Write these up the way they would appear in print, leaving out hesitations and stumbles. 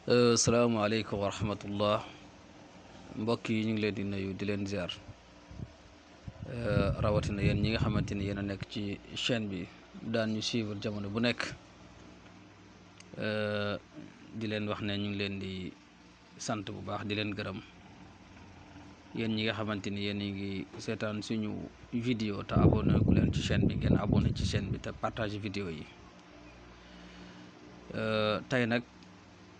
Salaamaaleykum wa rahmatullah. Mbokk yi ñu ngi leen di nuyu di leen ziar rawatina yéen ñi nga xamante ni yéen a nekk ci chaîne bi daan ñu suivre jamono bu nekk di leen wax ne ñu ngi leen di sant bu baax di leen gërëm yéen ñi nga xamante ni yéen a ngi seetaan suñu vidéo te abonné ku leen ci chaîne bi ngeen abonné ci chaîne bi te partage vidéo yi tey nag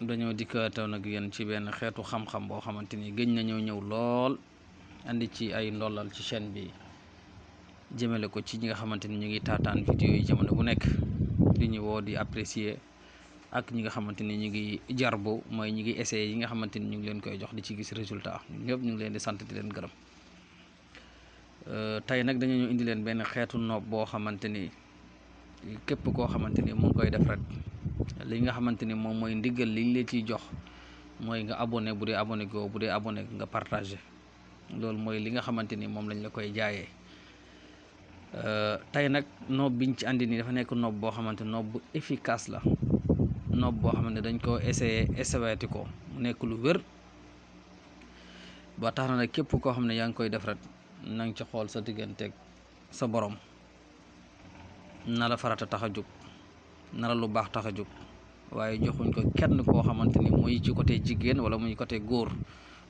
dañoo dikkaatoon ak yéen ci benn xeetu xam-xam boo xamante ni gëj nañoo ñëw lool andi ci ay ndollal ci chaîne bi jëmale ko ci ñi nga xamante ni ñu ngi taataan vidéo yi jamono bu nekk di ñu woo di apprécier ak ñi nga xamante ni ñu ngi jarbu mooy ñi ngi essayer yi nga xamante ni ñu ngi leen koy jox di ci gis résultat ñëpp ñu ngi leen di sant di leen gërëm tey nag dañu ñu indi leen benn xeetu noob boo xamante ni képp koo xamante ni mu ngi koy def rek li nga xamante ni moom mooy ndigal liñ la ciy jox mooy nga abonné bu dee abonné ko bu dee abonné nga partagé loolu mooy li nga xamante ni moom lañ la koy jaayee tey nag noob biñ ci andi nii dafa nekk noob boo xamante noob bu efficace la noob boo xamante dañ ko essayé ko mu nekk lu wér ba tax na nag képp koo xam ne yaa ngi koy def rek na nga ci xool sa digganteeg sa borom na la farata tax a jóg na la lu baax tax a jóg waaye joxuñ ko kenn koo xamante ni muy ci côté jigéen wala muy côté góor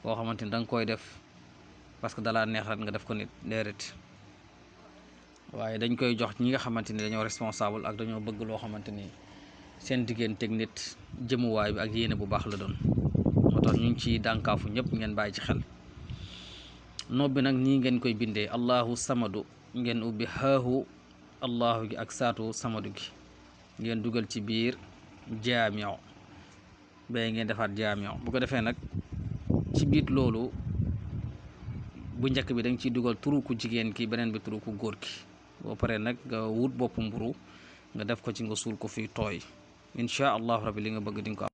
koo xamante ni da nga koy def parce que dalaa neex rek nga def ko nit déedéet waaye dañ koy jox ñi nga xamante ni dañoo responsable ak dañoo bëgg loo xamante ni seen digganteeg nit jëmuwaay bi ak yéene bu baax la doon moo tax ñu ngi ciy dànkaafu ñëpp ngeen bàyyi ci xel noob bi nag nii ngeen koy bindee allahu samadu ngeen ubbi xaahu allahu gi ak saatu samadu gi ngeen dugal ci biir jaamio bay ngeen defaat jaamio bu ko defee nag ci biir loolu bu njëkk bi da nga ciy dugal turu ku jigéen ki beneen bi turu ku góor ki boo paree nag nga wut boppu mburu nga def ko ci nga suul ko fii tooy incha allahu rabbi li nga bëgg di nga ko am